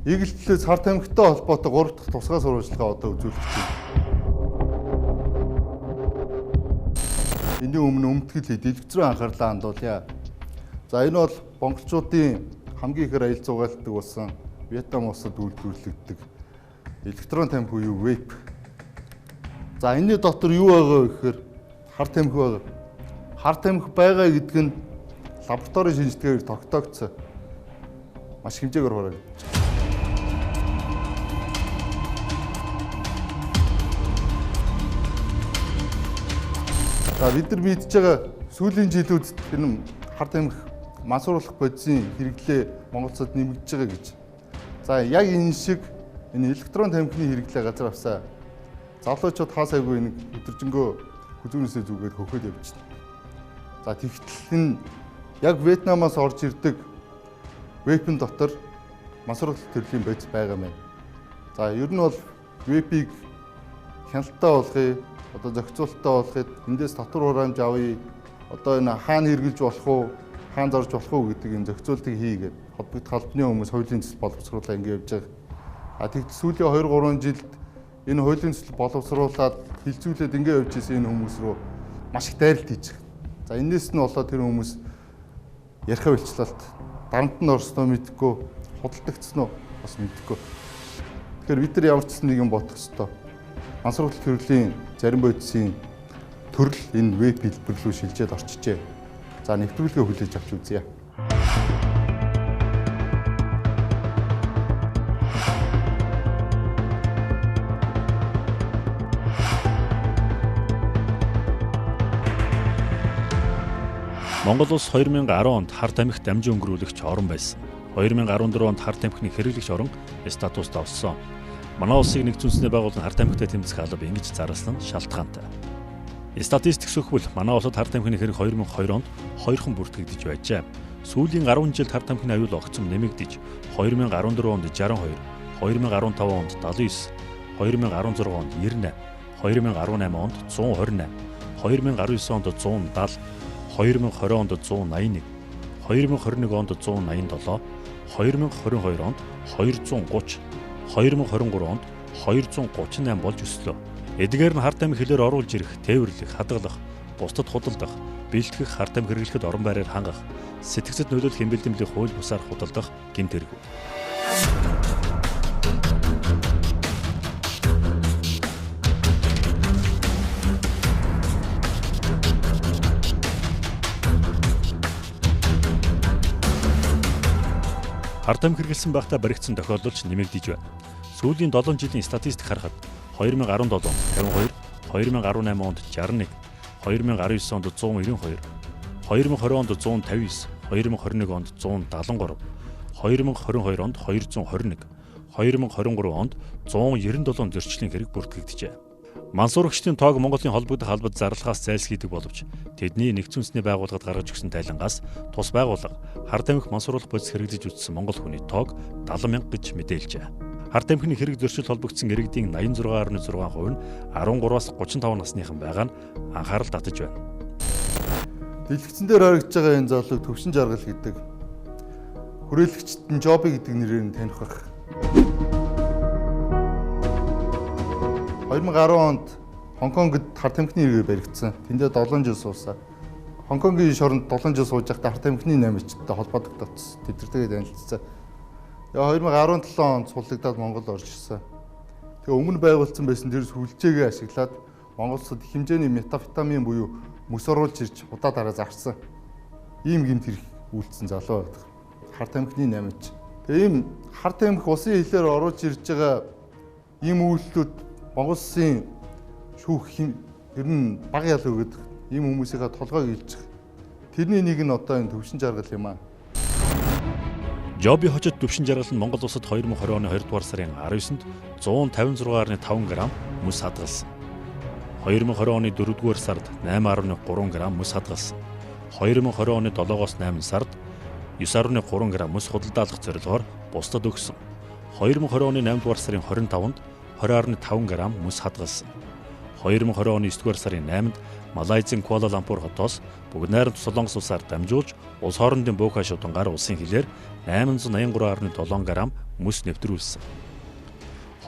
Игэлтлээс Харт аймагтай холбоотой 3 дахь тусгай сурвалжлагаа одоо үзүүлэх чинь. Эний өмнө өмтгөл дэлгэцрүү анхаарлаа хандуулъя. За энэ бол монголчуудын хамгийн ихээр аялал зугаалдаг болсон Вьетнам улсад үйлдвэрлэгддэг электрон тамхи буюу вейп. За энэний дотор юу байгаа вэ гэхээр харт тамхи байгаа. Харт тамхи байгаа гэдэг нь лабораторийн шинжилгээгээр тогтоогдсон маш хэмжээгээр хураагдаж байна. За бид нар мэдж байгаа сүүлийн жилүүд энэ харт тамхи мансууруулах бодисын хэрэглээ Монголцод нэмэгдэж байгаа гэж. За яг энэ шиг энэ электрон тамхины хэрэглээ газар авсаа залуучууд хаасайгүй нэг өдөржингөө хүзүүнээсээ зүгээд хөхөд явчихна. За тэгтэл энэ яг Вьетнамаас орж ирдэг вейпэн дотор мансууруулах төрлийн бодис байгаа мэн. За ер нь бол вейпийг хяналттай болгоё, одоо зохицуулалттай болгоход эндээс татвар хураамж авъя. Одоо энэ хаана хэрэгжилж болох уу, хаана зорж болох уу гэдэг энэ зохицуултыг хийгээд холбогдох албаны хүмүүс хуулийн төсөл боловсруулаад ингэ явж байгаа. А тэгт сүүлийн 2-3 жилд энэ хуулийн төсөл боловсруулаад хилцүүлээд ингэ явж исэн энэ хүмүүс рүү маш их дайралт хийж байгаа. За энэс нь болоод тэр хүмүүс ярихаа илчлэлт дарамт нь орсноо мэдэхгүй, худалдагдсан уу бас мэдэхгүй. Тэгэхээр бид нар ямар ч нэг юм бодох ёстой. Мансууруулах төрлийн зарим бодисын төрөл энэ веб хэлбэр рүү шилжээд орчжээ. За нэвтрүүлгээ хүлээж авч үзье. Монгол улс 2010 онд харт тамхи дамжин өнгөрүүлэгч орн байсан. 2014 онд харт тамхины хэрэглэгч орн статуст авсан. Манай улсыг нэгдсэн үндэсний байгууллагын харт тамхитай тэмцэх алба ингэж зарласан нь шалтгаантай. Статистик сөхвөл манай улсад харт тамхины хэрэг 2020 онд 2хан бүртгэгдэж байжээ. Сүүлийн 10 жилд харт тамхины аюул огцом нэмэгдэж 2014 онд 62, 2015 онд 79, 2016 онд 98, 2018 онд 128, 2019 онд 170, 2020 онд 181, 2021 онд 187, 2022 онд 230, 2023 онд 238 болж өслөө. Эдгээр нь харт тамхи хэлээр оруулж ирэх, тээвэрлэх, хадгалах, бусдад худалдах, бэлтгэх, харт тамхи хэрэглэхэд орон байраар хангах, сэтгцэд нөлөөлөх хэмбэлдэмлийн хууль бусаар худалдах гэмт хэрэг. Харт тамхи хэрэглэсэн байхдаа баригдсан тохиолдол ч нэмэгдэж байна. Сүүлийн 7 жилийн статистик харахад 2017 онд 52, 2018 онд 61, 2019 онд 192, 2020 онд 159, 2021 онд 173, 2022 онд 221, 2023 онд 197 зөрчлийн хэрэг бүртгэгджээ. Мансууруулагчдын тоог Монголын холбогдох албад зарлахаас зайлсхийдэг боловч тэдний нэгдсэн үндэсний байгууллагад гаргаж өгсөн тайлангаас тус байгууллага харт тамхи мансууруулах бодис хэрэгжиж үзсэн монгол хүний тоог 70,000 гэж мэдээлжээ. Харт тамхины хэрэг зөрчил холбогдсон иргэдийн 86.6% нь 13-аас 35 насныхан байгаа нь анхаарал татаж байна. Дэлгэцэн дээр харагдж байгаа энэ залуу төвшин жаргал гэдэг хүрээлэгчд нь Жоби гэдэг нэрээр нь таних байх. 2010 онд Хонконгод харт тамхины хэрэгээр баригдсан. Тэндээ 7 жил суусан. Хонконгийн шоронд 7 жил сууж байхдаа харт тамхины намжтай холбоотой татсан. Тэтэртэйгээ танилцсан. 2017 онд суллагдаад Монгол орж ирсэн. Тэгээ өмнө байгуулсан байсан тэр сүлжээгээ ашиглаад Монгол улсад их хэмжээний метамфетамин буюу мөс оруулж ирж удаа дараа зарсан. Ийм гэмт хэрэг үйлдсэн залуу байдаг. Харт тамхины намж. Тэгээ ийм харт тамхи улсын хилээр оруулж ирж байгаа ийм үйлдэлүүд Монгол улсын шүүх ер нь бага ял өгöd ийм хүмүүсийнхээ толгойг илжих. Тэрний нэг нь одоо энэ төвшин жаргал юм аа. Жоби хожид төвшин жаргал нь Монгол улсад 2020 оны 2 дугаар сарын 19-нд 156.5 г мөс хадгалсан. 2020 оны 4 дугаар сард 8.3 г мөс хадгалсан. 2020 оны 7-оос 8 сард 9.3 г мөс худалдаалах зорилгоор бусдад өгсөн. 2020 оны 8 дугаар сарын 25-нд 20.5 г мөс хадгалсан. 2020 оны 9-р сарын 8-нд Малайзийн Куала Лампур хотоос бүгд найрамд Солонгос улсаар дамжуулж улс хоорондын бөөх хашуудан улсын хилээр 883.7 грамм мөс нэвтрүүлсэн.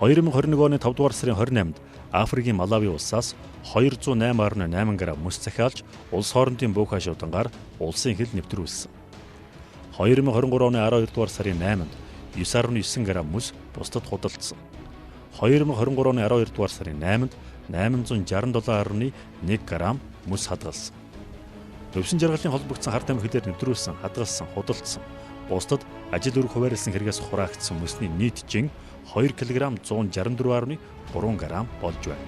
2021 оны 5-р сарын 28-нд Африкийн Малави улсаас 208.8 грамм мөс захиалж улс хоорондын бөөх хашуудан улсын хил нэвтрүүлсэн. 2023 оны 12-р сарын 8-нд 9.9 грамм мөс бусдад худалдсан. 2023 оны 12-р сарын 8-нд 867.1 грамм мөс хадгалсан. Өвсөн жаргалын холбогдсон хар тамхи хилээр нэвтрүүлсэн, хадгалсан, худалдсан. Бусдад ажил үүрэг хуваарлсан хэрэгээс хураагдсан мөсний нийт жин 2 кг 164.3 грамм болж байна.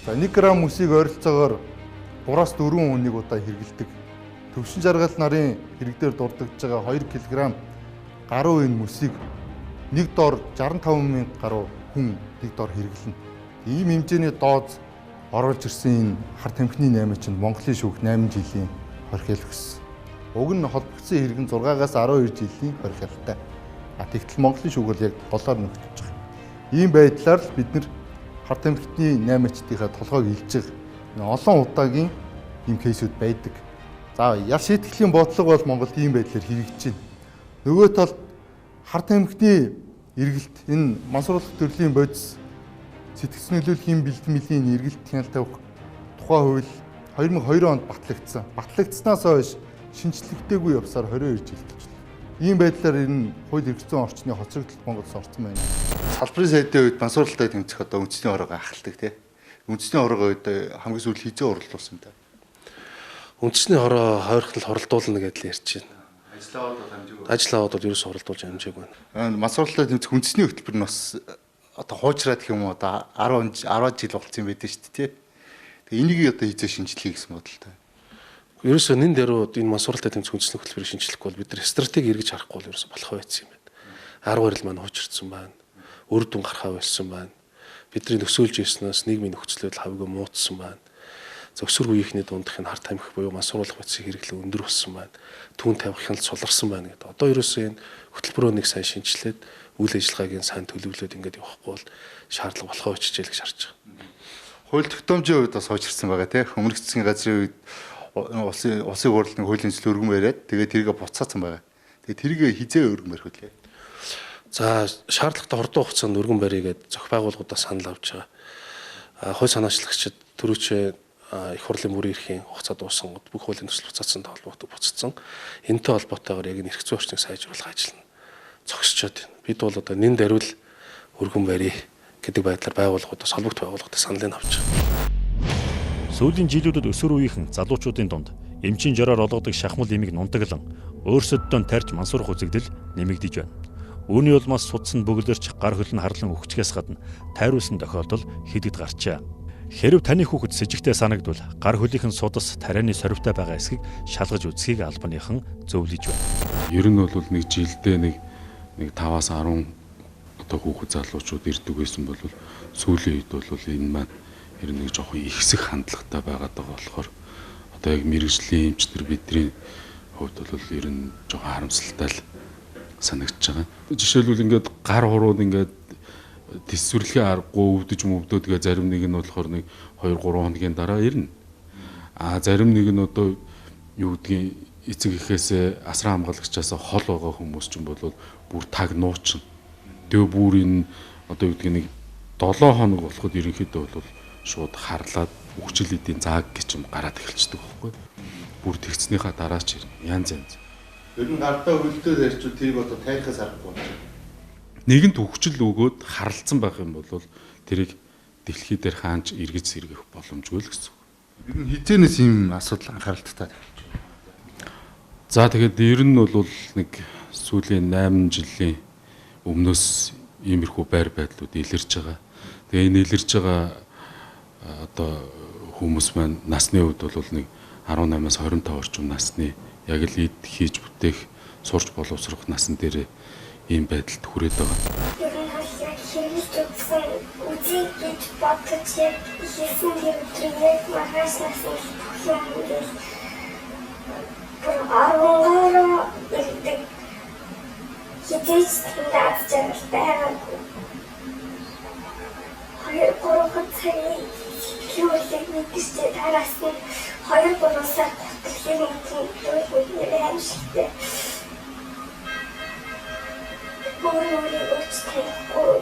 За 1 грамм мөсийг ойролцоогоор 3-4 өнийг удаа хэрэглэдэг. Төвшин жаргал нарын хэрэгдээр дурддагж байгаа 2 кг гаруй энэ мөсийг нэг доор 65,000 гаруй хүн нэг доор хэрэглэнэ. Ийм хэмжээний дооз оруулж ирсэн энэ хар тамхины наймаа чинь Монголын шүүх 8 жилийн хорхийл өгсөн. Уг нь холбогдсон хэрэг нь 6-аас 12 жилийн хорхийлтай. Тэгтэл Монголын шүүх бол яг голоор нөхдөж байгаа. Ийм байдлаар л бид нэр хар тамхины наймаачдынхаа толгойг илж байгаа олон удаагийн ийм кейсүүд байдаг. За ял шийтгэлийн бодлого бол Монголд ийм байдлаар хэрэгжиж байна. Нөгөө талд хар тамхины эргэлт энэ мансууруулах төрлийн бодис сэтгц нөлөөллийн бэлтгэмлийн эргэлт хяналт тавих тухай хууль 2002 онд батлагдсан. Батлагдсанаас хойш шинжлэхдэггүй явсаар 22 жил болчихлоо. Ийм байдлаар энэ хууль эрх зүйн орчны хоцрогдолд Монголд орсон байна. Салбарын сайдын үед мансууралтай тэмцэх одоо үндэсний хорогоо ахалдаг тий. Үндэсний хорогоо хамгийн сүүл хизээ уралдуулсан та. Үндэсний хороо хойрхол хоролдуулна гэдэл ярьж байна. Ажлаавууд бол ерөөс оролдуулж амжаагүй байна. Мансуурлалтай тэмцэх үндэсний хөтөлбөр нь бас одоо хуучраад гэх юм уу одоо 10 жил болсон юм байдаг шүү дээ тий. Тэгээ энийг одоо хизээ шинжилхий гэсэн бодолтой. Ерөөсөө нэн дээр энэ мансуурлалтай тэмцэх үндэсний хөтөлбөрийг шинжлэхгүй бол бид нар стратеги эргэж харахгүй бол ерөөсөө болох байсан юм байна. 10 барил маань хуучирсан байна. Үр дүн гарахаа болсон байна. Бидний нөхцөлж ирснээс нийгмийн нөхцөл байдал хавьгүй муутсан байна. Зөвсөр үеийнхний дундх энэ хар тамхи буюу мансууруулах бодисын хэрэглээ өндөр болсон байна. Түүн тавих хяналт суларсан байна гэдэг. Одоо ерөөсөө энэ хөтөлбөрөө нэг сайн шинжилээд үйл ажиллагаагийн сайн төлөвлөлөөд ингээд явахгүй бол шаардлага болохоо очижээ л гэж харж байгаа. Хууль тогтоомжийн үед бас хуучирсан байгаа тийм өмнөх засгийн газрын үед улсын хурлын хуулийн зөвлөл өргөн бариад тэгээд тэргээ буцаацсан байгаа. Тэгээд тэргээ хизээ өргөн барих үлээ. За шаардлагатай хурдан хугацаанд өргөн барьгээд зохи байгууллагуудаас санал авч байгаа. Хууль санаачлагчид түрүүчээ их хурлын бүрийн эрхийн хугацаа дууссан гот бүх хуулийн төсөл буцаацсан холбоотой буцагдсан. Энэтэй холбоотойгоор яг энэ эрх зүйн орчныг сайжруулах ажил нь зогсчод байна. Бид бол одоо нэн даруул өргөн барий гэдэг байдлаар байгууллагуудаас холбогд байгууллагуудаас саналыг авч байгаа. Сүүлийн жилүүдэд өсвөр үеийнхэн залуучуудын дунд эмчийн жороор олгодог шахмал имийг нунтаглан өөрсөддөө тарьж мансуурах үзэгдэл нэмэгдэж байна. Үүний улмаас судсан бөглөрч гар хөлн харлан өгчгээс гадна тайруулсан тохиолдол хэд гарчаа. Хэрв таны хүүхэд с ิจ гтэй санагдвал гар хөлийнхэн судас тарианы сорвтой байгаа эсхийг шалгаж үзхийг албаныхан зөвлөж байна. Ер нь бол нэг жилдээ нэг 5-аас 10 одоо хүүхэд залуучууд ирдэг байсан бол сүүлийн үед бол энэ маань ер нь нэг жоохон ихсэх хандлагатай байгаад байгаа болохоор одоо яг мэрэгжлийн эмчнэр бидний хувьд бол ер нь жоохон харамсалтай л санагдаж байгаа. Жишээлбэл ингээд гар хурууд ингээд тэсвэрлэхийн аргагүй өвдөж мөвдөө тэгээ зарим нэг нь болохоор нэг 2-3 хоногийн дараа ирнэ. Зарим нэг нь одоо юу гэдгийг эцэг эхээсээ асран хамгаалагчаас хол байгаа хүмүүс ч юм бол бүр таг нуучин. Тэгээ бүр энэ одоо юу гэдгийг нэг 7 хоног болоход ерөнхийдөө бол шууд харлаад үхжил эдийн зааг гэж юм гараад эхэлчихдэг байхгүй. Бүр тэгснийхаа дараа ч янз янз. Ер нь гартаа хөлтөө ярьчуу тэрийг одоо тайхаас аргагүй байна. Нэгэнт үхжил өгөөд харалцсан байх юм бол тэрийг дэлхий дээр хаанч эргэж сэргэх боломжгүй л гэсэн. Ер нь хизээнээс ийм асуудал анхааралтай. За тэгээд ер нь бол нэг сүүлийн 8 жилийн өмнөөс иймэрхүү байр байдлууд илэрч байгаа. Тэгээ энэ илэрч байгаа одоо хүмүүс маань насны хувьд бол нэг 18-аас 25 орчим насны яг л эд хийж бүтээх сурч боловсрох насн дээр ийм байдалд хүрээд байгаа. Ер нь яг хэрэгжүүлсэн үзий гэж бодож яг хийсэн хэрэгтрийг маргааш насны хүмүүс арвангаараа ирдэг хизээч дааж жаргалтай байгаагүй. 2-3 цагийн сэтгэлөөлөг мэдэрчээ тараас нь 2-3 сар хөтлөхийн үеэр аимшигтэй. Өөрөөр өөрчлөхгүй.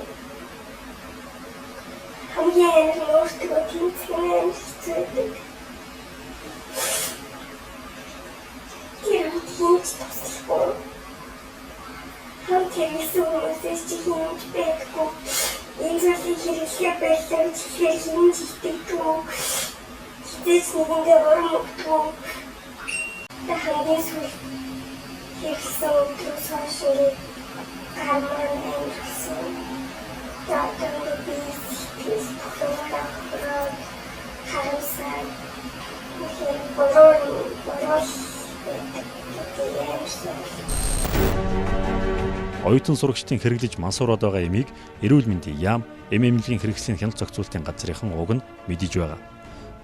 Хамгийн өөртөө тэмцэх аимшигтэй. Тэр үеийн туслахгүй. Хамтлагийн хүмүүсээс чи хийж байхгүй. Энэ зүйлийг хэрэглээ байлаа гэхээр хийж итгэдэг. Хизээч нэгэндээ оромогдгүй. Хамгийн сүүл хэрэгсэн өдрөөс хойш гарман амьдсан. Ятан бис флораа харсан. Тэгэхээр бороо Оюутан сурагчдын хэрэглэж мансуураад байгаа эмийг эрүүл мэндийн яам, эмэмнэлгийн хэрэгслийн хяналт зохицуулалтын газрынхан уг нь мэдэж байгаа.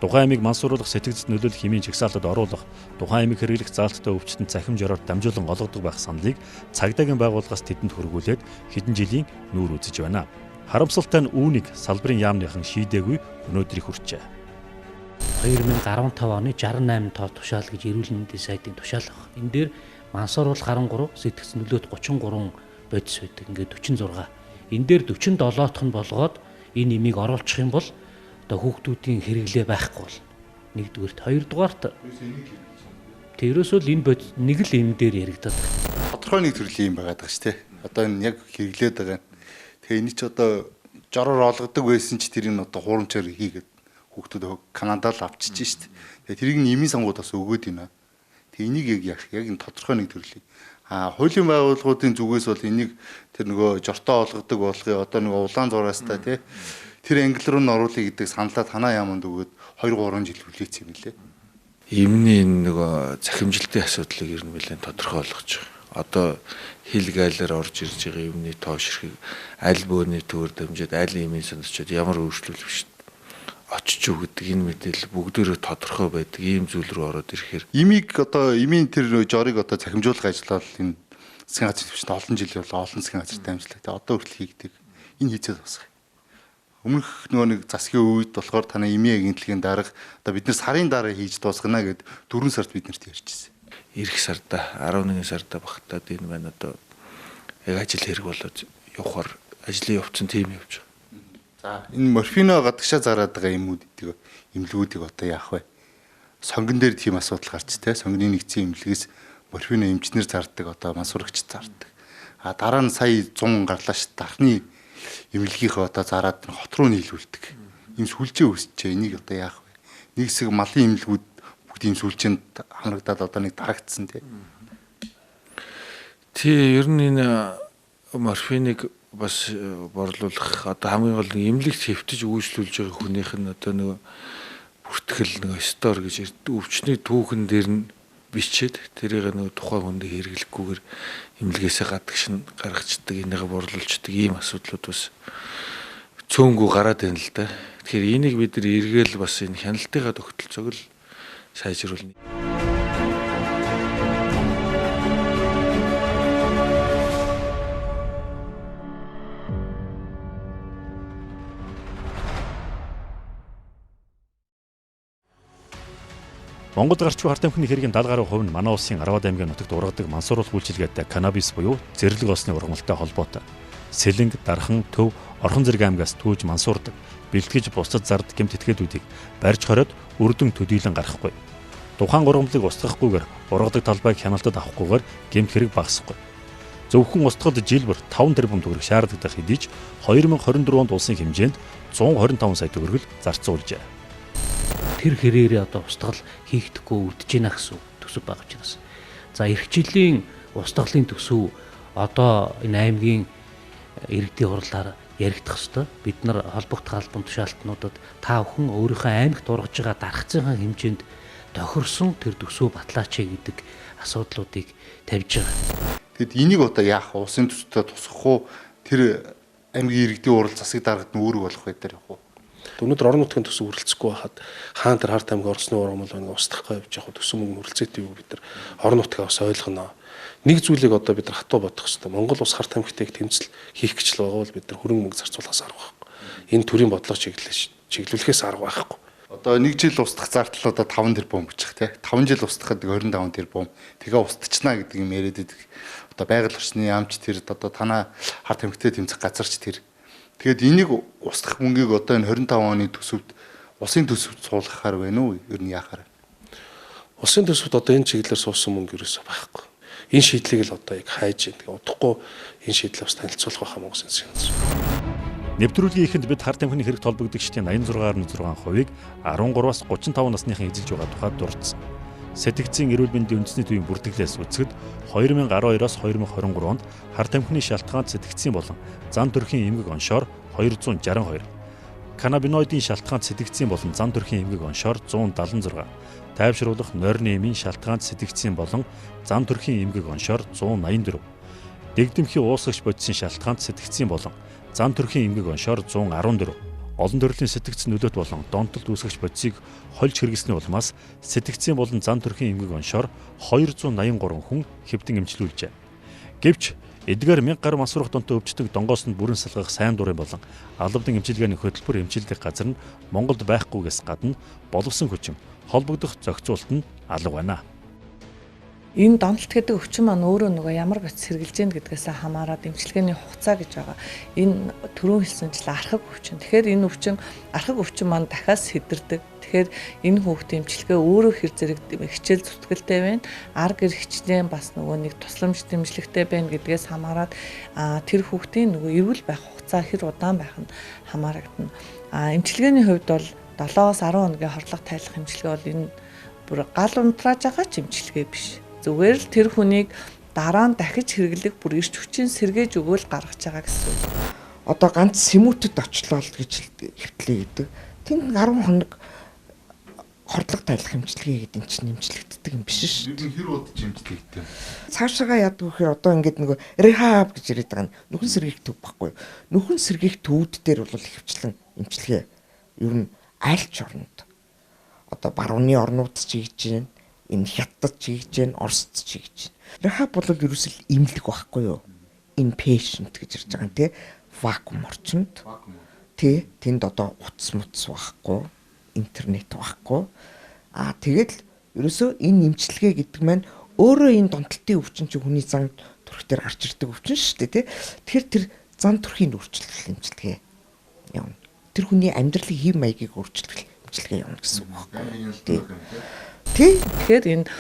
Тухайн эмийг мансууруулах сэтгэцэд нөлөөлөх хэмээн жагсаалтад оруулах, тухайн эмийг хэрэглэх заалттай өвчтөнд цахим жороор дамжуулан олгодог байх саналыг цагдаагийн байгууллагаас тэдэнд хөргүүлээд хэдэн жилийн нүүр үзэж байна. Харамсалтай нь үүнийг салбарын яамныхан шийдээгүй өнөөдрийг хүрчээ. 2015 оны 68 тоо тушаал гэж эрүүл мэндийн сайдын тушаал баг. Энэ дээр мансууруулах 13, сэтгц нөлөөт 33 бодис байдаг. Ингээд 46. Энэ дээр 47-х нь болгоод энэ эмийг оруулчих юм бол одоо хүүхдүүдийн хэрэглээ байхгүй бол. Нэгдүгээрт, хоёрдугаарт тэрөөсөө л энэ бодис нэг л эм дээр яригдаад байна. Тодорхой нэг төрлийн юм байгаад байгаа шүү дээ. Одоо энэ яг хэрэглээд байгаа. Тэгээ энэ ч одоо жороор олгодог байсан ч тэрийг одоо хуурамчаар хийгээд хүүхдүүд Канадад л авчиж шүү дээ. Тэгээ тэрийг нэмийн сангууд бас өгөөд байна. Тэгээ энийг яг энэ тодорхой нэг төрлийн. Хуулийн байгууллагуудын зүгээс бол энийг тэр нөгөө жортоо олгодог болгоё. Одоо нөгөө улаан зураастаа тий тэр англи руу н оруулъя гэдэг саналаа танаа яамд өгөөд 2-3 жил хүлээсэн юм лээ. Эмний нөгөө захимжилтын асуудлыг ер нь нэлээд тодорхой болгож байгаа. Одоо хил гайлаар орж ирж байгаа эмний тоошрохыг аль бөөний төвөр дамжаад аль эмийн сонсчод ямар өөрчлөлт биш очиж өгдөг энэ мэдээлэл бүгдөө тодорхой байдаг ийм зүйл рүү ороод ирэхээр Эмийг одоо эмийн тэр жорыг одоо захимжуулах ажиллаа энэ засгийн газрын төвчөнд олон жил болоо олон засгийн газарт амжилттай одоо хүртэл хийгдэг. Энэ хийцээ тусах. Өмнөх нөгөө нэг засгийн үед болохоор танай эмийн агентлагийн дарга одоо бид нар сарын дараа хийж дуусгана гэд 4 сард бид нарт ярьжсэн. эх сарда 11 сарда багтаад энэ байна одоо яг ажил хэрэг болоод явахаар ажлын явцсан тийм явж байгаа. За энэ морфино гадагшаа зараад байгаа эмнэлгүүдийг одоо яах вэ? Сонгон дээр тийм асуудал гарч те сонгоны нэгдсэн эмнэлгээс морфино эмчнэр зардаг одоо мансурагч зардаг. Дараа нь сая 100 гарлаа ш дархны эмнэлгийнхээ одоо зараад хот руу нийлүүлдэг. Ийм сүлжээ үүсчээ энийг одоо яах вэ? Нэг хэсэг малын эмнэлгүүд бүгд ийм сүлжээнд хамрагдаад одоо нэг дарагдсан те. Тий ер нь энэ морфиныг бас борлуулах одоо хамгийн гол эмнэлэгт хэвтэж үйлчлүүлж байгаа хүнийх нь одоо нөгөө бүртгэл нөгөө стор гэж өвчний түүхэн дээр нь бичээд тэрийг нөгөө тухайн хүнд хэрэглэхгүйгээр эмнэлгээсээ гадагш нь гаргацдаг энийгээ борлуулцдаг ийм асуудлууд бас цөөнгөө гараад байна л да. Тэгэхээр энийг бид нар эргээл бас энэ хяналтынхаа тогтолцоог л сайжруулна. Монгол гарч буй харт амхны хэргийн 70 гаруй хувь нь манай улсын 10-аад аймгийн нутагт ургадаг мансууруулах үйлчилгээтэй канабис буюу зэрлэг осны ургамалтай холбоотой. Сэлэнг, дархан, төв, орхон зэрэг аймгаас түүж мансуурдаг, бэлтгэж бусдад зард гэмт этгээдүүдийг барьж хориод үрдэн төдийлөн гаргахгүй. Тухайн ургамлыг устгахгүйгээр ургадаг талбайг хяналтад авахгүйгээр гэмт хэрэг багасахгүй. Зөвхөн устгахад жилбэр 5 тэрбум төгрөг шаарддаг хэдий ч 2024 онд улсын хэмжээнд 125 сая төгрөг зарцуулжээ. Тэр хэрээрээ одоо устгал хийгдэхгүй үлдэж байна гэсэн төсөв багж байна. За эх жилийн устгалын төсөв одоо энэ аймгийн иргэдийн хурлаар яригдах ёстой. Бид нар холбогдох албан тушаалтнуудад та бүхэн өөрийнхөө аймагт ургаж байгаа даргацынхаа хэмжээнд тохирсон тэр төсөв батлаач гэдэг асуудлуудыг тавьж байгаа. Тэгэд энийг одоо яах вэ? Улсын төсөвтэй тусах уу? Тэр аймгийн иргэдийн хурал засаг даргад нь өөрөг болох бай дээр явах уу? Өнөөдөр орон нутгийн төсөв хүрэлцэхгүй байхад хаан тэр харт аймгийн орсны ургамал байна устгахгүй явж яг төсөв мөнгө хүрэлцээтэй юу бид нар орон нутгаа бас ойлгоно. Нэг зүйлийг одоо бид нар хатуу бодох хэрэгтэй. Монгол улс хар тамхитыг тэмцэл хийх гэж л байгаа бол бид нар хөрөнгө мөнгө зарцуулахаас арга байхгүй. Энэ төрийн бодлого чиглүүлэхээс арга байхгүй. Одоо 1 жил устгах зардал одоо 5 тэрбум бичих тий. 5 жил устгахад 25 тэрбум. Тэгээ устгачнаа гэдэг юм яриад байдаг. Одоо байгаль орчны яамч тэр одоо танаа хар тамхитай тэмцэх газарч тэр. Тэгэд энийг устгах мөнгийг одоо энэ 25 оны төсөвт усын төсөвт суулгахаар байна уу? Ер нь яахаар? Усын төсөвт одоо энэ чиглэлээр суусан мөнгө ерөөсөө байхгүй. Энэ шийдлийг л одоо яг хайж байгаа. Тэгээ удахгүй энэ шийдлээ бас танилцуулах байхаа Монгол Улсын засгийн газар. Нэвтрүүлгийн эхэнд бид хар тамхины хэрэг толбогдогчдын 86.6%-ийг 13-аас 35 насныхан эзэлж байгаа тухайд дурдсан. Сэтгцийн эрүүл мэндийн үндэсний төвийн бүртгэлээс үцгэд 2012-оос 2023 онд хар тамхины шалтгаанд сэтгцийн болон зан төрхийн эмгэг оншоор 262, каннабиноидын шалтгаанд сэтгцийн болон зан төрхийн эмгэг оншоор 176, тайвшруулах нойрны эмийн шалтгаанд сэтгцийн болон зан төрхийн эмгэг оншоор 184, дэгдэмхий уусгагч бодисын шалтгаанд сэтгцийн болон зан төрхийн эмгэг оншоор 114, олон төрлийн сэтгц нөлөөт болон донтолд үүсгэж бодисыг хольж хэрэглэсний улмаас сэтгцийн болон зан төрхийн эмгэг оншоор 283 хүн хэвтэн эмчилүүлжээ. Гэвч эдгээр 1000 гаруй масрах донтой өвчтөг донгоосонд бүрэн салгах сайн дурын болон албадын эмчилгээний хөтөлбөр эмчилдэг газар нь Монголд байхгүйгээс гадна боловсон хүчин холбогдох зохицуулт нь алга байна. Энэ донтолт гэдэг өвчин маань өөрөө нөгөө ямар бодис хэрглэж гэнэ гэдгээс хамаараад эмчилгээний хугацаа гэж байгаа. Энэ түрүүн хэлсэнчлэн архаг өвчин. Тэгэхээр энэ өвчин архаг өвчин маань дахиад сэтэрдэг. Тэгэхээр энэ хүүхдийн эмчилгээ өөрөө хэр зэрэг хичээл зүтгэлтэй байна. Ар гэр хичнээн бас нөгөө нэг тусламж дэмжлэгтэй байна гэдгээс хамаараад тэр хүүхдийн нөгөө эрүүл байх хугацаа хэр удаан байх нь хамаарагдана. Эмчилгээний хувьд бол 7-10 хоногийн хорлох тайлах эмчилгээ бол энэ бүр гал унтрааж байгаа ч эмчилгээ биш. Зүгээр л тэр хүнийг дараа нь дахиж хэрэглэх бүр эрч хүчин сэргээж өгөөл гаргаж байгаа гэсэн үг. Одоо ганц сэмүүтэд очлоо гэж хэвтлээ гэдэг. Тэнд 10 хоног хордлого тайлах эмчилгээ гэдэг нь чинь эмчлэгддэг юм биш шүү. Ер нь хэр удаж эмчлэгддэг? Цаашаага яадаг вэхээр одоо ингээд нөгөө рехаб гэж яриад байгаа нь нөхөн сэргийх төв баггүй. Нөхөн сэргийх төвд дээр бол хөвчлэн эмчилгээ ер нь айлч орнд. Одоо барууны орнууд ч хийж байна. Энэ хятад чийж гэн, Оросд чийж гэн. Рехаб бол ерөөсөл имлэг байхгүй юу? Inpatient гэж ярьж байгаа юм тий. Вакуум орчинд. Тий, тэнд одоо утас мутас байхгүй, интернет байхгүй. Тэгээд л ерөөсөө энэ эмчилгээ гэдэг маань өөрөө энэ донтолтын өвчин чинь хүний зан төрх дээр гарч ирдэг өвчин шүү дээ тий. Тэгэхээр тэр зан төрхийн өөрчлөлт эмчилгээ явна. Тэр хүний амьдралын хэв маягийг өөрчлөх эмчилгээ явна гэсэн үг байхгүй юу? Тэгэхээр энэ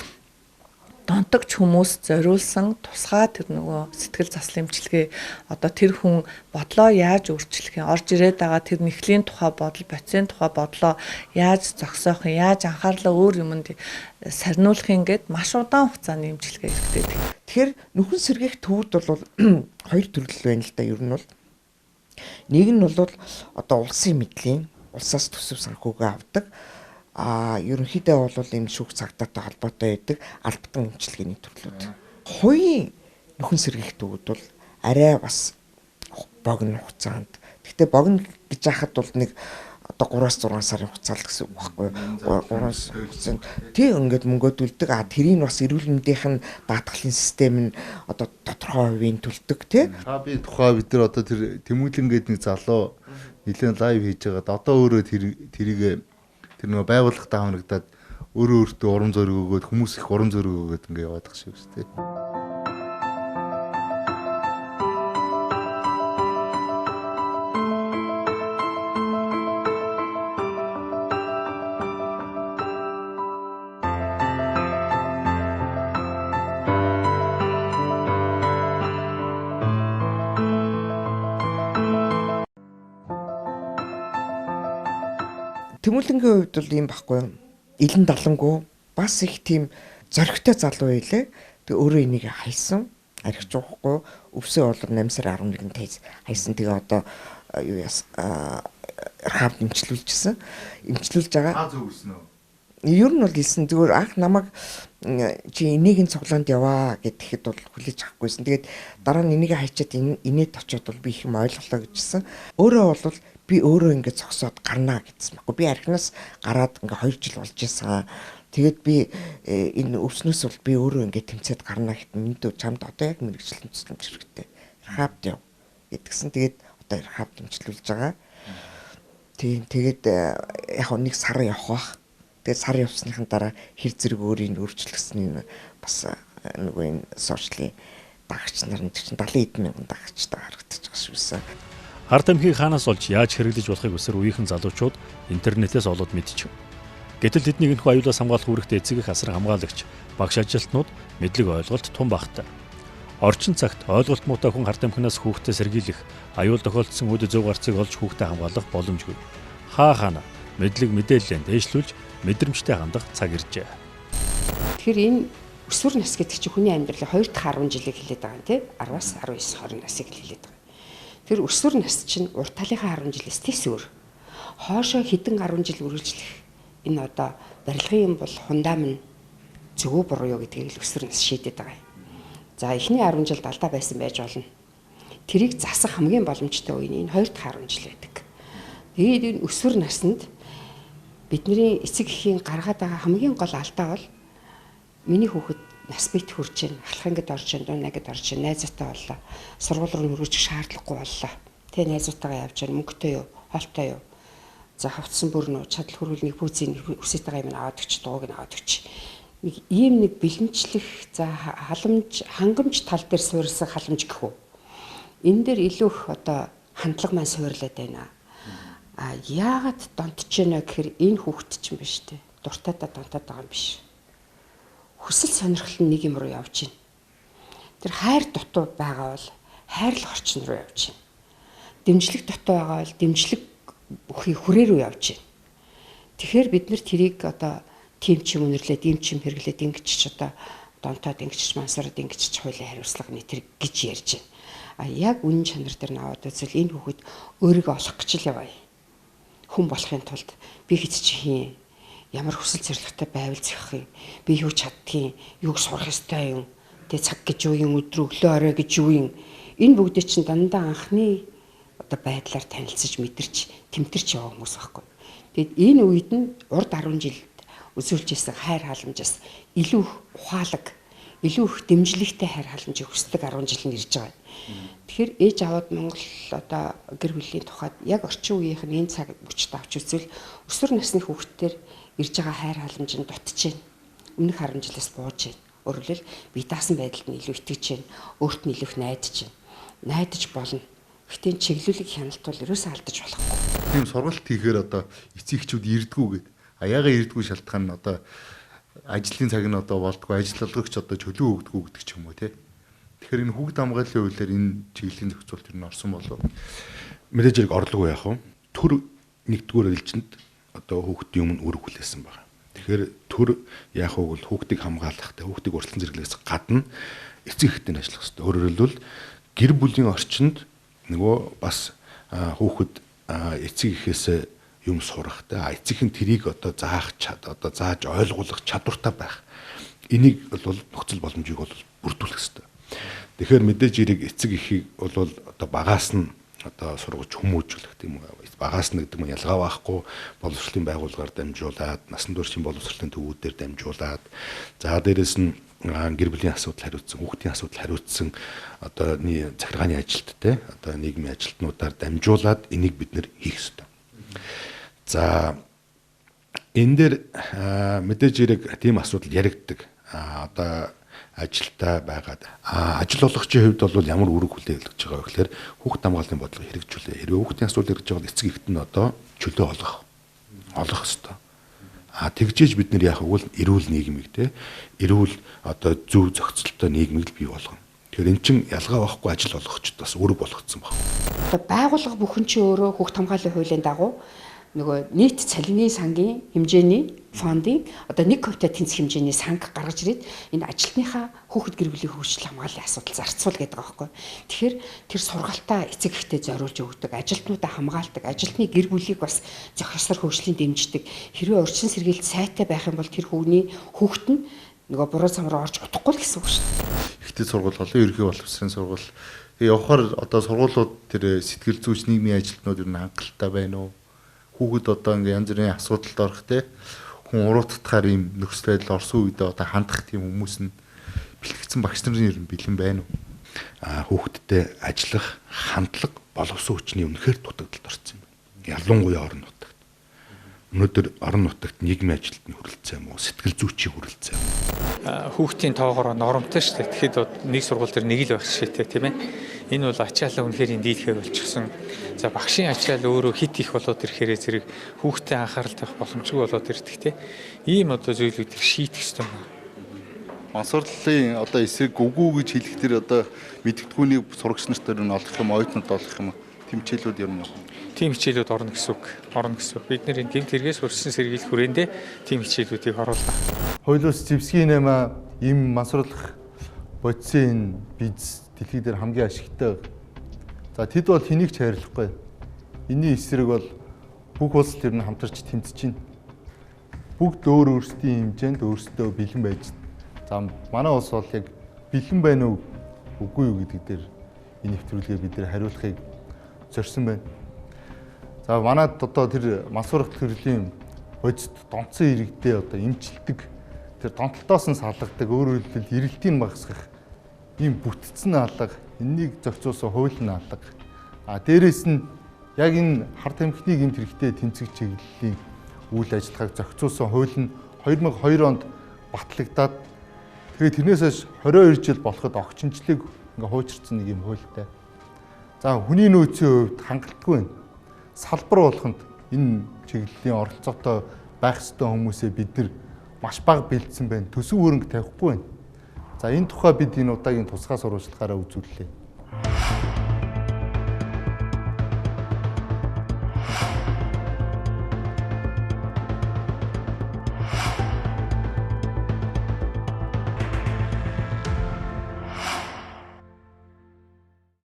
донтогч хүмүүс зориулсан тусгай тэр нөгөө сэтгэл заслын эмчилгээ одоо тэр хүн бодлоо яаж өөрчлөх юм, орж ирээд байгаа тэр нэхлийн тухай бодол, бодисын тухай бодлоо яаж зогсоох юм, яаж анхаарлаа өөр юмд сарниулах юм гээд маш удаан хугацааны эмчилгээ хэрэгтэй. Тэгэхээр нөхөн сэргийх төвд бол хоёр төрөл байна л да. Ер нь бол нэг нь бол одоо улсын мэдлийн улсаас төсөв санхүүгээ авдаг. Ерөнхийдөө бол энэ шүүх цагдаатай холбоотой байдаг албатан эмчилгээний төрлүүд. Хувийн нөхөн сэргийх төвд бол арай бас богино хугацаанд. Гэхдээ богино гэж яхад бол нэг одоо 3-6 сарын хугацаа л гэсэн үг байхгүй юу? 3 хугацаанд тий ингээд мөнгөдүүлдэг. Тэрийг бас эрүүл мэндийнх нь даатгалын систем нь одоо тодорхой хувийн төлдөг тий. Би тухай бид нар одоо тэр Тэмүүлэн гэдэг нэг залуу нэлээд лайв хийж байгаа. Одоо өөрөө тэрийг тэр нөгөө байгууллага таамагнагдаад өөрөө өөртөө урам зориг өгөөд хүмүүс их урам зориг өгөөд ингэ яваад байгаа шүү дээ. Тэмүүлэнгийн хувьд бол ийм байхгүй юу? Илэн далангуу бас их тийм зоригтой залуу байлээ. Тэг өөрөө энийг хайсан. Архиж уухгүй. Өвсөө бол 8 сарын 11-нд хайсан. Тэгээ одоо юу яс рехаб эмчилүүлжсэн. Эмчилүүлж байгаа. Зөв өснө үү? Ер нь бол хэлсэн зүгээр анх намайг чи энийг цуглаанд яваа гэхэд бол хүлээж авахгүйсэн. Тэгээд дараа нь энийг хайчаад инээд очиод бол би их юм ойлголоо гэжсэн. Өөрөө бол би өөрөө ингээд зогсоод гарнаа гэсэн байхгүй. Би архинаас гараад ингээд 2 жил болж байсан. Тэгээд би энэ өвснөөс бол би өөрөө ингээд тэмцээд гарнаа гэхэд минь чамд одоо яг мэрэгчлэн тусламж хэрэгтэй. Рахабд яв гэдгсэн. Тэгээд одоо рахаб дэмжлүүлж байгаа. Тэгээд яг нэг сар явах бах. Тэгээд сар явсныхан дараа хэр зэрэг өөрийн өөрчлөгсөн бас нөгөө энэ сошиалын дагагч нар нь чинь 70 мянган дагагчтай харагдаж байгаа шүүсэн. Харт амхийг хаанаас олж яаж хэрэглэж болохыг өсөр үеийнхэн залуучууд интернетээс олоод мэдчихв. Гэтэл тэднийг энэхүү аюулаас хамгаалах үүрэгтэй эцэг их асар хамгаалагч багш ажилтнууд мэдлэг ойлголт тун багтай. Орчин цагт ойлголт муутай хүн харт амхинаас хүүхдэд сэргийлэх, аюул тохиолдсон үд зөв гарцыг олж хүүхдэд хамгаалах боломжгүй. Хаана мэдлэг мэдээлэлээ дээшлүүлж мэдрэмжтэй хандах цаг иржээ. Тэгэхээр энэ өсвөр нас гэдэг чинь хүний амьдралын 2 дахь 10 жилийг хэлээд байгаа юм тий. 10-аас 19 20 насыг хэлээд байгаа. Тэр өсвөр нас чинь урт талынхаа 10 жилээс тис өөр. Хоошоо хэдэн 10 жил үргэлжлэх энэ одоо барилгын юм бол хундам нь зөвөө буруу юу гэдгийг өсвөр нас шийдэд байгаа юм. За эхний 10 жилд алдаа байсан байж болно. Тэрийг засах хамгийн боломжтой үе нь энэ 2 дахь 10 жил байдаг. Тэгээд энэ өсвөр наснд бидний эцэг эхийн гаргаад байгаа хамгийн гол алдаа бол миний хүүхэд нас бит хүрч байна. Ахлахынгад орж байна, дуунагад орж байна, найзаатай боллоо. Сургууль руу нөрөөж шаардлагагүй боллоо. Тэ найзуудтайгаа явж байна, мөнгөтэй юу, хоолтой юу. За хавцсан бүрнүү, чадал хөрвөлнийг пүүзийн үсэж байгаа юм аваад өгч, дууг нь аваад өгч. Нэг ийм нэг бэлэнчлэх, за халамж, хангамж тал дээр суурилсан халамж гэх үү. Энэ дээр илүү их одоо хандлага маань суурлаад байна. Яагаад донтож байна гэхээр энэ хүүхэд чинь биш үү? Дуртайдаа донтоод байгаа юм биш. Хүсэл сонирхол нь нэг юм руу явж байна. Тэр хайр дутуу байгаа бол хайрлах орчин руу явж байна. Дэмжлэг дутуу байгаа бол дэмжлэг хүрээ рүү явж байна. Тэгэхээр бид нар тэрийг одоо тийм ч юм үнэрлээд, ийм ч юм хэрэглээд ингэж ч одоо донтоод ингэж ч мансараад ингэж ч хуулийн хариуцлага нэтэр гэж ярьж байна. Яг үнэн чанар дээр наваад үзвэл энэ хүүхэд өөрийгөө олох гэж л яваа. Хүн болохын тулд би хэд ч хийн ямар хүсэл зорилготой байвал зохих юм. Би юу чаддгийг, юуг сурах ёстой юм. Тэ цаг гэж юу юм, өдөр өглөө орой гэж юу юм. Энэ бүгдээ чинь дандаа анхны одоо байдлаар танилцж мэдэрч тэмтэрч яваа хүмүүс байхгүй. Тэгэд энэ үед нь урд 10 жилд үзүүлжсэн хайр халамжаас илүү ухаалаг, илүү их дэмжлэгтэй хайр халамжийг хүсдэг 10 жил нь ирж байгаа. Тэгэхээр ээж аваад Монгол одоо гэр бүлийн тухайд яг орчин үеийнх нь энэ цаг мөчд авч үзвэл өсвөр насны хүүхдтэр ирж байгаа хайр халамж нь дутж байна. Өмнөх 10 жилээс бууж байна. Өөрөлдөл бие даасан байдалд нь илүү итгэж байна. Өөрт нь илүү их найдаж байна. Найдаж болно. Гэхдээ чиглүүлэг хяналт бол ерөөсөө алдаж болохгүй. Тийм сургалт хийхээр одоо эцэг эхчүүд ирдгүү гэдэг. Яагаад ирдгүү шалтгаан нь одоо ажлын цаг нь одоо болдгоо, ажил олгогч одоо чөлөө өгдөггүй гэдэг ч юм уу тий. Тэгэхээр энэ хүүхд хамгааллын хуулиар энэ чиглэлийн зохицуулт юу н орсон болов? Мэдээж хэрэг орлого яах вэ? Төр нэгдүгээр элчинд одоо хүүхдийн өмнө үүрэг хүлээсэн байна. Тэгэхээр төр яах вэ бол хүүхдийг хамгаалахтай, хүүхдийг урьдчилан зэрэглээс гадна эцэг эхтэй ажиллах хэрэгтэй. Өөрөөр хэлбэл гэр бүлийн орчинд нөгөө бас хүүхэд эцэг эхээс юм сурахтай, эцэг нь тэрийг одоо зааж ойлгуулах чадвартай байх. Энийг бол нөхцөл боломжийг бол бүрдүүлэх хэрэгтэй. Тэгэхээр мэдээж хэрэг эцэг эхийг бол одоо багаас нь одоо сургаж хүмүүжүүлэх тийм үү. Багаас нь гэдэг нь ялгаа байхгүй боловсролын байгууллагаар дамжуулаад, насан туршийн боловсролын төвүүдээр дамжуулаад, за дээрэс нь гэр бүлийн асуудал хариуцсан, хүүхдийн асуудал хариуцсан одоо захиргааны ажилт те одоо нийгмийн ажилтнуудаар дамжуулаад энийг бид нэр хийх ёстой. За энэ дээр мэдээж хэрэг тийм асуудал яригддаг. Одоо ажилтаа байгаад ажил олгогчийн хувьд бол ямар үүрэг хүлээгдэж байгаа вэ гэхээр хүүхд хамгааллын бодлого хэрэгжүүлээ. Хэрвээ хүүхдийн асуудал ирж байгаа бол эцэг эхт нь одоо чөлөө олгох ёстой. Тэгжээж бид нар яах вэ? Эрүүл нийгмийг те эрүүл одоо зөв зохицолтой нийгмийг бий болгоно. Тэгэхээр эн чинь ялгаа байхгүй ажил олгогчд бас үүрэг болгоцсон байна. Одоо байгууллага бүхэн чинь өөрөө хүүхд хамгааллын хуулийн дагуу нөгөө нийт цалины сангийн хэмжээний фондын одоо 1% тэнцэх хэмжээний санг гаргаж ирээд энэ ажилтныхаа хүүхэд гэр бүлийн хөгжил хамгааллын асуудал зарцуул гэдэг байгаа байхгүй. Тэгэхээр тэр сургалтаа эцэг эхтэй зориулж өгдөг, ажилтнуудаа хамгаалдаг, ажилтны гэр бүлийг бас зохисоор хөгжлийн дэмждэг. Хэрвээ урьдчилан сэргийлэлт сайтай байх юм бол тэр хүүхэд нь нөгөө буруу зам руу орж удахгүй л гэсэн үг шүү дээ. Ихтэй сургууль болон ерөнхий боловсролын сургууль. Тэгээ явахаар одоо сургуулиуд тэр сэтгэл зүйч нийгмийн ажилтнууд ер нь хангалттай байна уу? Хүүхэд одоо ингээ янз бүрийн асуудалд орох те хүн уруудтахаар ийм нөхцөл байдал орсон үедээ одоо хандах тийм хүмүүс нь бэлтгэгдсэн багш нарын ер нь бэлэн байна уу? Хүүхэдтэй ажиллах хандлага боловсон хүчний үнэхээр дутагдалд орсон юм. Ялангуяа орон нутагт. Өнөөдөр орон нутагт нийгмийн ажилтны хүрэлцээ юм уу? Сэтгэл зүйчийн хүрэлцээ юм. Хүүхдийн тоогоор нормтой шүү дээ. Тэгэхэд нэг сургууль төр нэг л байх шийтэй тийм ээ. Энэ бол ачаалал үнэхээр дийлхэ болчихсон. За багшийн ачаалал өөрөө хит их болоод ирэхээр зэрэг хүүхдэд анхаарал тавих боломжгүй болоод ирдэг тийм. Ийм одоо зүйлүүдийг шийдэх ёстой юм. Мансуурлалын одоо эсрэг үгүй гэж хэлэх тэр одоо мэдгэдэггүйний сурагч нарт ер нь олох юм, оюутнууд олох юм. Тэмчээлүүд ер нь явах. Тим хичээлүүд орно гэсэн үг. Орно гэсэн үг. Бид нэр энэ гэмт хэрэгээс урьдчилан сэргийлэх хүрээндээ тим хичээлүүдийг оруулах. Хоёулаас Живсгийн 8 ийм мансуурлах бодисын биз дэлхий дээр хамгийн ашигтай. За тэд бол хэнийг ч хайрлахгүй. Энийн эсрэг бол бүх улс тэр нь хамтарч тэмцэж байна. Бүгд өөр өөрсдийн хэмжээнд өөрсдөө бэлэн байж. За манай улс бол яг бэлэн байна уу үгүй юу гэдэг дээр энэ нэвтрүүлгээ бид нэр хариулахыг зорьсон байна. За манад одоо тэр мансуурлах төрлийн бодит донцсон иргэдээ одоо эмчилдэг тэр донтолтоос нь салгадаг өөрөөр хэлбэл эрэлтийг багасгах ийм бүтцэн алга энэнийг зохицуулсан хуулийн алга. Дээрээс нь яг энэ хард тамхины гэмт хэрэгтэй тэнцэх чиглэлийн үйл ажиллагааг зохицуулсан хууль нь 2002 онд батлагдаад тэгээд тэрнээс хойш 22 жил болоход огчинчлыг ингээ хуучирсан нэг юм хуультай. За хүний нөөцийн хувьд хангалтгүй байна. Салбар болоход энэ чиглэлийн оролцоотой байх ёстой хүмүүсээ бид нар маш бага бэлдсэн байна. Төсөв хөрөнгө тавихгүй байна. За энэ тухай бид энэ удаагийн тусгай сурвалжлагаараа үзүүллээ.